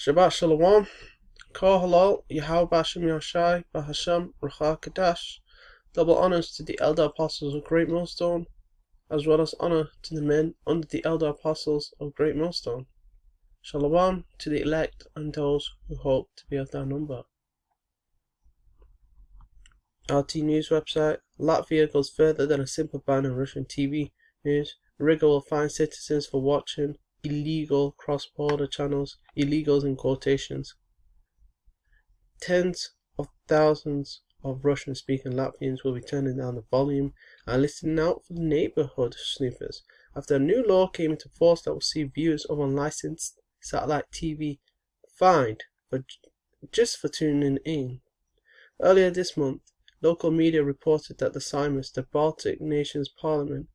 Shabbat Shalom, Kol Halal, Yahweh Bashem Yashai, Bahasham, Rucha Kadash. Double honors to the elder apostles of Great Millstone, as well as honor to the men under the elder apostles of Great Millstone. Shalom to the elect and those who hope to be of their number. RT News website. Latvia goes further than a simple ban on Russian TV news. Riga will fine citizens for watching illegal cross-border channels, illegals in quotations. Tens of thousands of Russian-speaking Latvians will be turning down the volume and listening out for the neighborhood snoopers after a new law came into force that will see viewers of unlicensed satellite TV fined just for tuning in. Earlier this month, local media reported that the Seimas, the Baltic nations' parliament,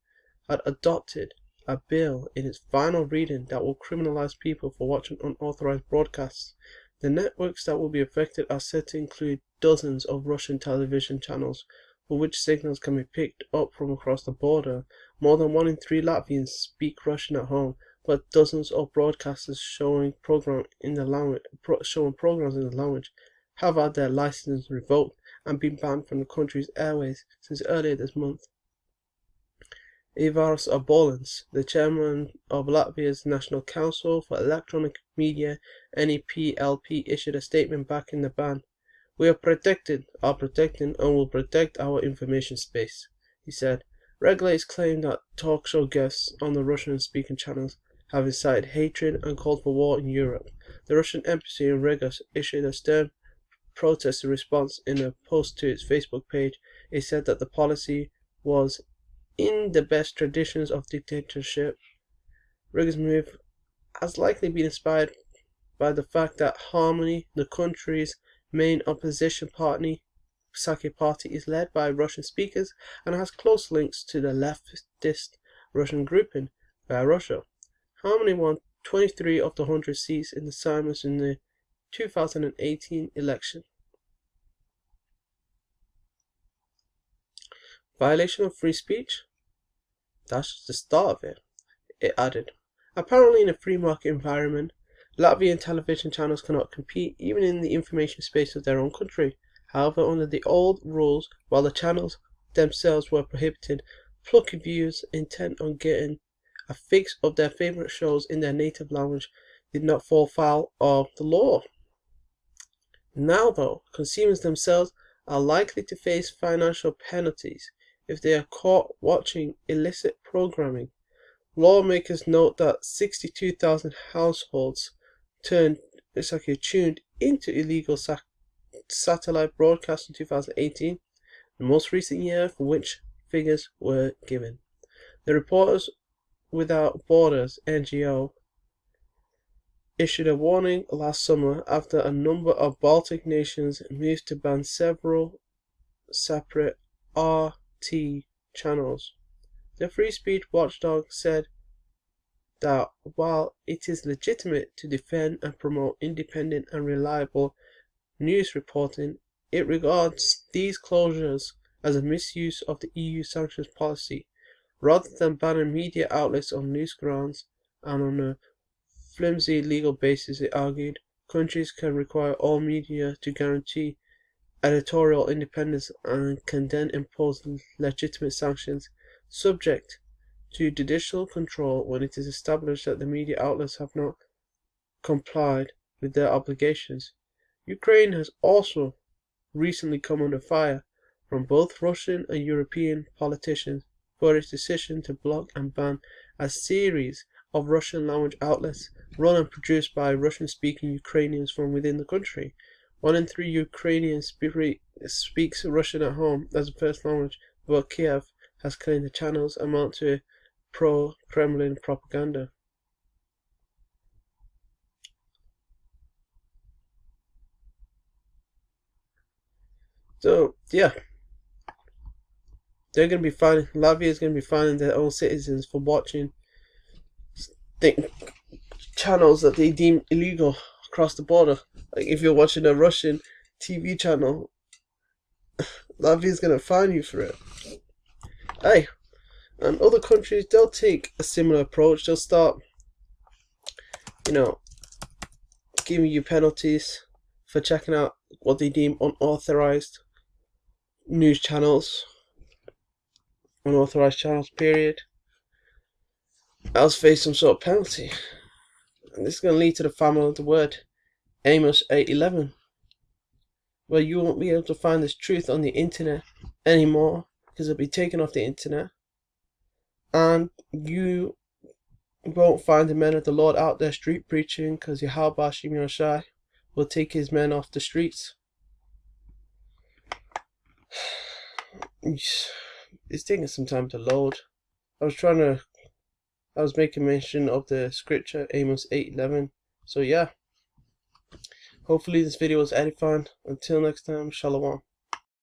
had adopted a bill in its final reading that will criminalize people for watching unauthorized broadcasts. The networks that will be affected are said to include dozens of Russian television channels for which signals can be picked up from across the border. More than 1 in 3 Latvians speak Russian at home, but dozens of broadcasters showing programs in the language have had their licenses revoked and been banned from the country's airways since earlier this month. B0RD, the chairman of Latvia's National Council for Electronic Media, NEPLP, issued a statement backing the ban. "We are protecting, and will protect our information space," he said. Regulators claim that talk show guests on the Russian-speaking channels have incited hatred and called for war in Europe. The Russian embassy in Riga issued a stern protest response in a post to its Facebook page. It said that the policy was in the best traditions of dictatorship. Riga's move has likely been inspired by the fact that Harmony, the country's main opposition party, is led by Russian speakers and has close links to the leftist Russian grouping, Russia. Harmony won 23 of the 100 seats in the Seimas in the 2018 election. Violation of free speech? That's just the start of it, it added. Apparently in a free market environment, Latvian television channels cannot compete even in the information space of their own country. However, under the old rules, while the channels themselves were prohibited, plucky viewers intent on getting a fix of their favorite shows in their native language did not fall foul of the law. Now though, consumers themselves are likely to face financial penalties if they are caught watching illicit programming. Lawmakers note that 62,000 households tuned into illegal satellite broadcasts in 2018, the most recent year for which figures were given. The Reporters Without Borders (NGO) issued a warning last summer after a number of Baltic nations moved to ban several separate RT channels. The free speech watchdog said that while it is legitimate to defend and promote independent and reliable news reporting, it regards these closures as a misuse of the EU sanctions policy. Rather than banning media outlets on news grounds and on a flimsy legal basis, it argued, countries can require all media to guarantee editorial independence and can then impose legitimate sanctions subject to judicial control when it is established that the media outlets have not complied with their obligations. Ukraine has also recently come under fire from both Russian and European politicians for its decision to block and ban a series of Russian language outlets run and produced by Russian-speaking Ukrainians from within the country. 1 in 3 Ukrainians speaks Russian at home as a first language, but Kiev has claimed the channels amount to pro-Kremlin propaganda. So, yeah. Latvia is going to be fining their own citizens for watching channels that they deem illegal across the border. Like if you're watching a Russian TV channel, Latvia is going to fine you for it. Hey, and other countries, they'll take a similar approach. They'll start, giving you penalties for checking out what they deem unauthorized news channels, unauthorized channels, period, else face some sort of penalty. And this is going to lead to the family of the word Amos 8:11, where you won't be able to find this truth on the internet anymore because it'll be taken off the internet, and you won't find the men of the Lord out there street preaching because Yahweh Hashem Yoshai will take his men off the streets. It's taking some time to load. I was making mention of the scripture Amos 8:11. So yeah, hopefully this video was edifying. Until next time, Shalom.